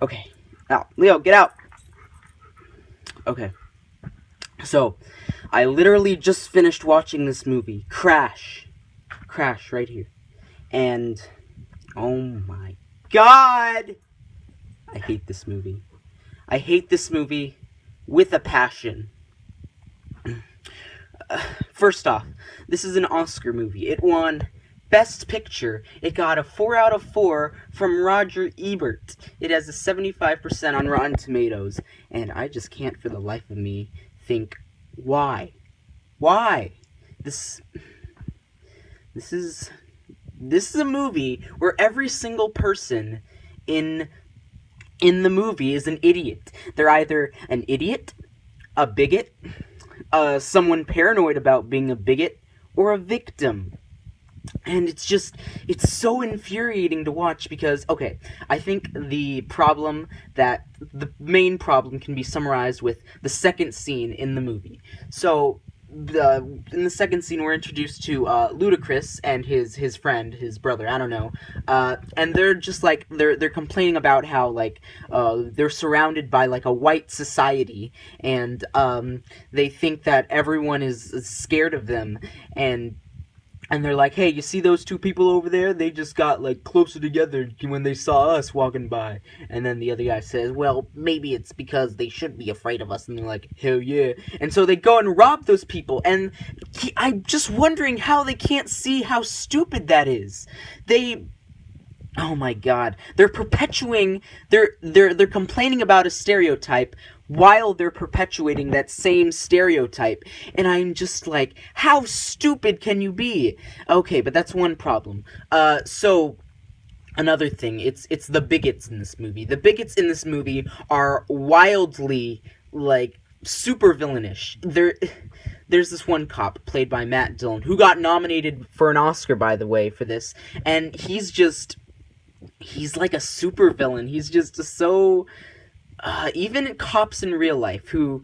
Okay. Now, Leo, get out. Okay. So, I literally just finished watching this movie, Crash. Crash, right here. And, oh my god! I hate this movie. I hate this movie with a passion. First off, this is an Oscar movie. It won Best Picture. It got a 4 out of 4 from Roger Ebert. It has a 75% on Rotten Tomatoes. And I just can't for the life of me think, why? Why? This is a movie where every single person in the movie is an idiot. They're either an idiot, a bigot, someone paranoid about being a bigot, or a victim. And it's so infuriating to watch because, okay, I think the main problem can be summarized with the second scene in the movie. So, in the second scene, we're introduced to Ludacris and his friend, his brother, I don't know, and they're just like they're complaining about how like they're surrounded by like a white society, and they think that everyone is scared of them, and they're like, hey, you see those two people over there? They just got, like, closer together when they saw us walking by. And then the other guy says, well, maybe it's because they should be afraid of us. And they're like, hell yeah. And so they go and rob those people. And I'm just wondering how they can't see how stupid that is. Oh my god. They're perpetuating, they're complaining about a stereotype while they're perpetuating that same stereotype. And I'm just like, how stupid can you be? Okay, but that's one problem. So another thing, it's the bigots in this movie. The bigots in this movie are wildly, like, super villainish. There's this one cop, played by Matt Dillon, who got nominated for an Oscar, by the way, for this, and he's like a super villain. He's just so... even cops in real life who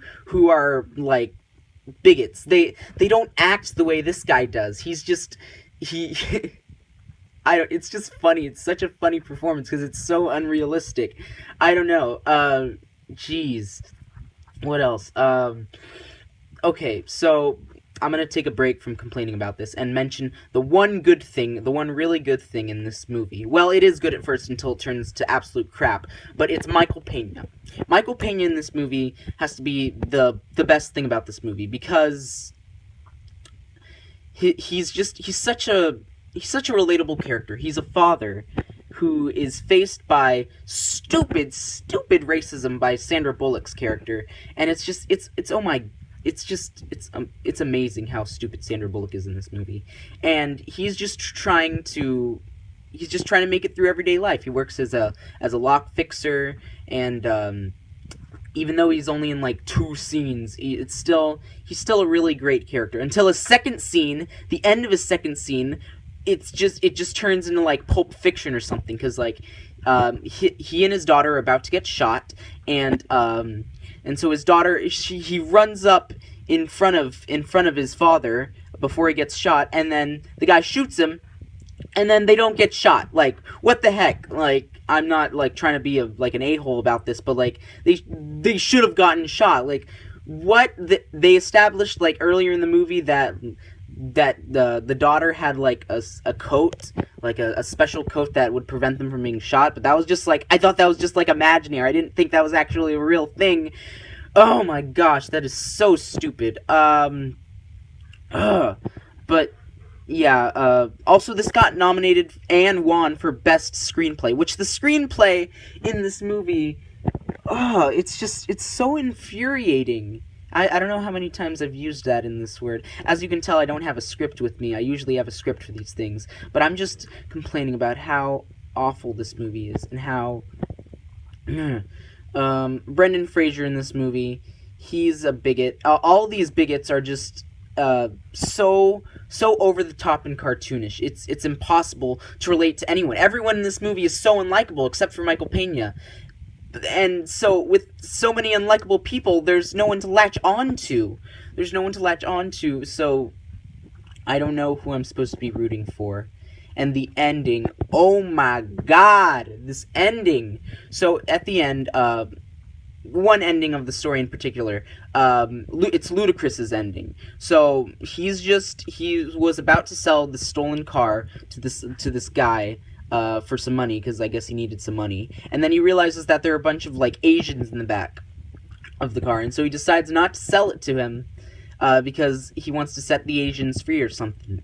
are, like, bigots, they don't act the way this guy does. He's just... it's just funny. It's such a funny performance because it's so unrealistic. I don't know. Jeez. What else? Okay, so I'm gonna take a break from complaining about this and mention the one really good thing in this movie. Well, it is good at first until it turns to absolute crap, but it's Michael Pena. Michael Pena in this movie has to be the best thing about this movie because he's such a relatable character. He's a father who is faced by stupid racism by Sandra Bullock's character, and it's amazing how stupid Sandra Bullock is in this movie. And he's just trying to make it through everyday life. He works as a lock fixer, and even though he's only in like 2 scenes, he's still a really great character. Until his second scene, the end of his second scene, it just turns into like Pulp Fiction or something, because like he and his daughter are about to get shot, and so his daughter, he runs up in front of his father before he gets shot, and then the guy shoots him, and then they don't get shot. Like, what the heck? Like, I'm not like trying to be an a-hole about this, but like they should have gotten shot. Like, what they established like earlier in the movie that the daughter had like a coat, like a special coat that would prevent them from being shot, but that was just like, I thought that was just like imaginary. I didn't think that was actually a real thing. Oh my gosh, that is so stupid. But yeah, also this got nominated and won for Best Screenplay, which the screenplay in this movie, it's so infuriating. I don't know how many times I've used that in this word. As you can tell, I don't have a script with me. I usually have a script for these things. But I'm just complaining about how awful this movie is, and how... Brendan Fraser in this movie, he's a bigot. All these bigots are just so over the top and cartoonish. It's impossible to relate to anyone. Everyone in this movie is so unlikable except for Michael Pena. And so, with so many unlikable people, there's no one to latch on to. So I don't know who I'm supposed to be rooting for. And the ending, oh my god, this ending. So at the end, one ending of the story in particular, it's Ludacris's ending. So he was about to sell the stolen car to this guy, for some money, because I guess he needed some money. And then he realizes that there are a bunch of like Asians in the back of the car, and so he decides not to sell it to him, because he wants to set the Asians free or something.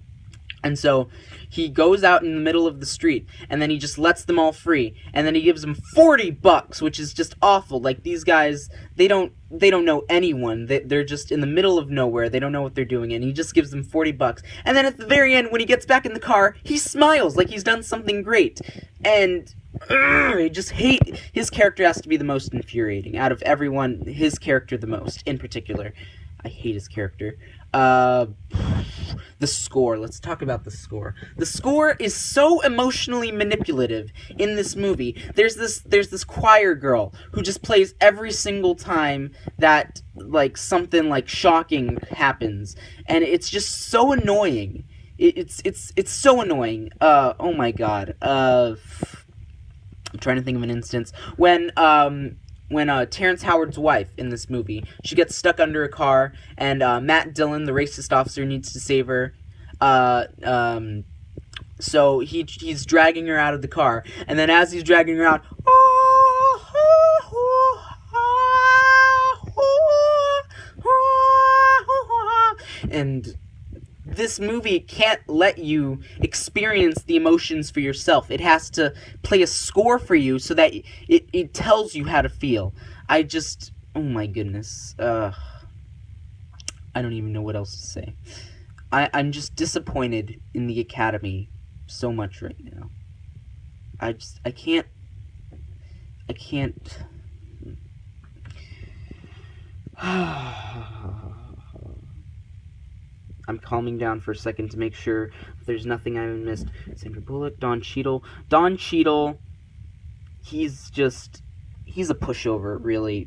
And so he goes out in the middle of the street, and then he just lets them all free, and then he gives them $40, which is just awful. Like, these guys, they don't know anyone. They're just in the middle of nowhere. They don't know what they're doing, and he just gives them $40. And then at the very end, when he gets back in the car, he smiles like he's done something great. And I just hate, his character has to be the most infuriating out of everyone. His character the most, in particular. I hate his character. The score. Let's talk about the score. The score is so emotionally manipulative in this movie. There's this choir girl who just plays every single time that like something like shocking happens, and it's just so annoying. It's so annoying. Oh my god. I'm trying to think of an instance when Terrence Howard's wife in this movie, she gets stuck under a car, and Matt Dillon, the racist officer, needs to save her. So he's dragging her out of the car, and then as he's dragging her out, and this movie can't let you experience the emotions for yourself. It has to play a score for you so that it tells you how to feel. Oh my goodness. I don't even know what else to say. I'm just disappointed in the Academy so much right now. I can't. I'm calming down for a second to make sure there's nothing I haven't missed. Sandra Bullock, Don Cheadle. Don Cheadle, he's a pushover, really.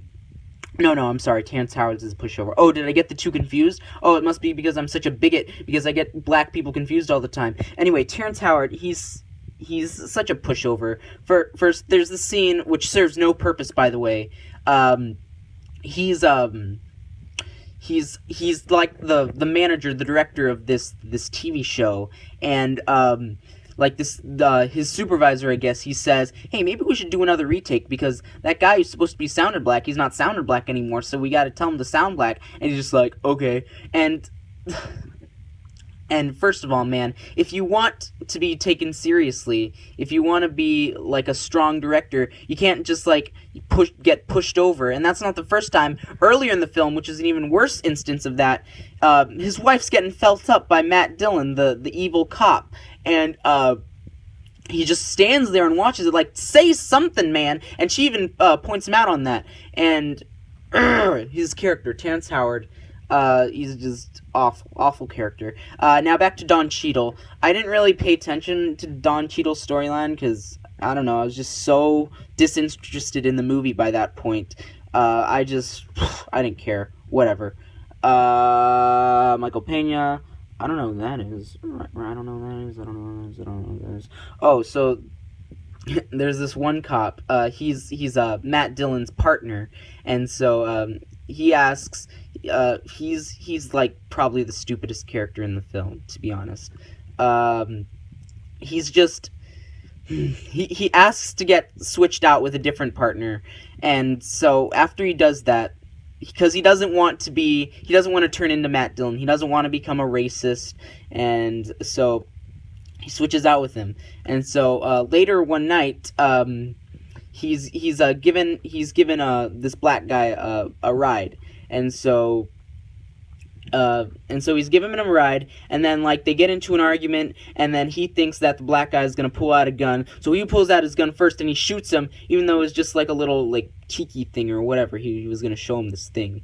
No, I'm sorry, Terrence Howard is a pushover. Oh, did I get the two confused? Oh, it must be because I'm such a bigot, because I get black people confused all the time. Anyway, Terrence Howard, he's such a pushover. First, there's the scene, which serves no purpose, by the way. He's like the manager, the director of this TV show, and like his supervisor, I guess, he says, hey, maybe we should do another retake, because that guy who's supposed to be sounded black, he's not sounded black anymore, so we gotta tell him to sound black. And he's just like, okay. And first of all, man, if you want to be taken seriously, if you want to be like a strong director, you can't just like get pushed over. And that's not the first time. Earlier in the film, which is an even worse instance of that, his wife's getting felt up by Matt Dillon, the evil cop, and he just stands there and watches it, like, say something, man. And she even points him out on that. And his character, Terrence Howard, he's just awful character. Now back to Don Cheadle. I didn't really pay attention to Don Cheadle's storyline because, I don't know, I was just so disinterested in the movie by that point. I didn't care. Whatever. Michael Pena. I don't know who that is. I don't know who that is. Oh, so there's this one cop. He's Matt Dillon's partner, and so he asks. He's like probably the stupidest character in the film, to be honest. He asks to get switched out with a different partner, and so after he does that, because he doesn't want to turn into Matt Dillon, he doesn't want to become a racist, and so he switches out with him. And so later one night, he's given this black guy a ride. And so he's giving him a ride, and then, like, they get into an argument, and then he thinks that the black guy is going to pull out a gun, so he pulls out his gun first, and he shoots him, even though it was just, like, a little, like, tiki thing or whatever. He was going to show him this thing.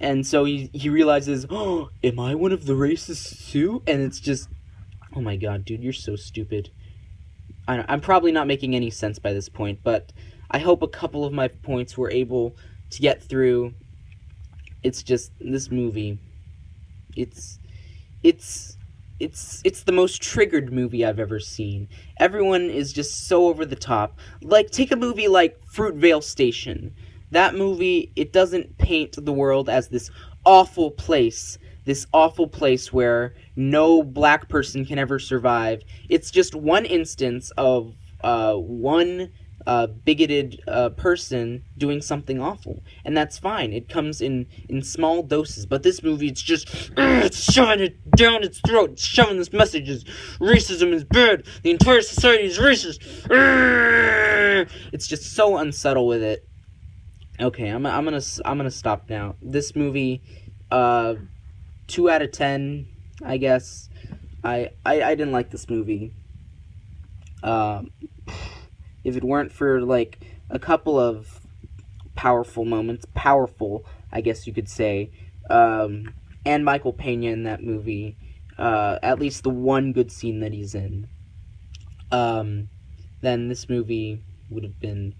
And so he realizes, oh, am I one of the racists too? And it's just, oh my god, dude, you're so stupid. I'm probably not making any sense by this point, but I hope a couple of my points were able to get through. It's just, this movie, it's it's the most triggered movie I've ever seen. Everyone is just so over the top. Like, take a movie like Fruitvale Station. That movie, it doesn't paint the world as this awful place where no black person can ever survive. It's just one instance of one bigoted person doing something awful, and that's fine. It comes in small doses. But this movie, it's just it's shoving it down its throat, it's shoving this message: is racism is bad. The entire society is racist. It's just so unsubtle with it. Okay, I'm gonna stop now. This movie, 2 out of 10, I guess. I didn't like this movie. If it weren't for like a couple of powerful, I guess you could say, and Michael Pena in that movie, at least the one good scene that he's in, then this movie would have been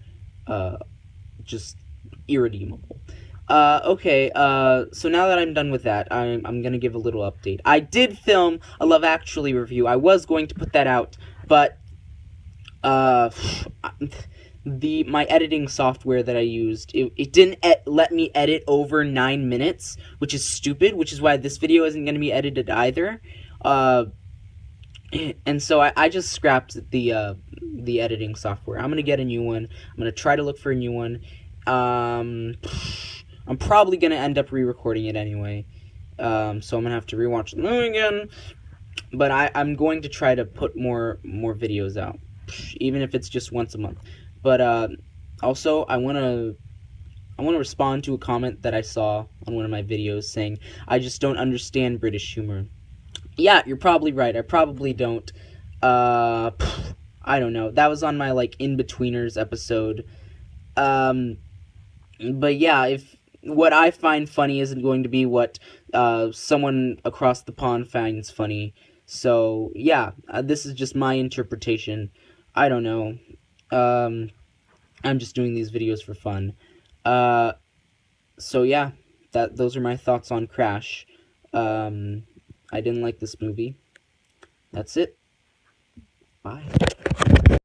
just irredeemable. Okay, so now that I'm done with that, I'm gonna give a little update. I did film a Love Actually review. I was going to put that out, but my editing software that I used, it didn't let me edit over 9 minutes, which is stupid, which is why this video isn't going to be edited either. And so I just scrapped the editing software. I'm going to get a new one. I'm going to try to look for a new one. I'm probably going to end up re-recording it anyway. So I'm going to have to rewatch the movie again. But I'm going to try to put more videos out, even if it's just once a month. But also, I want to respond to a comment that I saw on one of my videos saying, I just don't understand British humor. Yeah, you're probably right. I probably don't. I don't know. That was on my, like, In-Betweeners episode. But yeah, if what I find funny isn't going to be what someone across the pond finds funny. So, yeah, this is just my interpretation. I don't know. I'm just doing these videos for fun. So yeah, those are my thoughts on Crash. I didn't like this movie. That's it. Bye.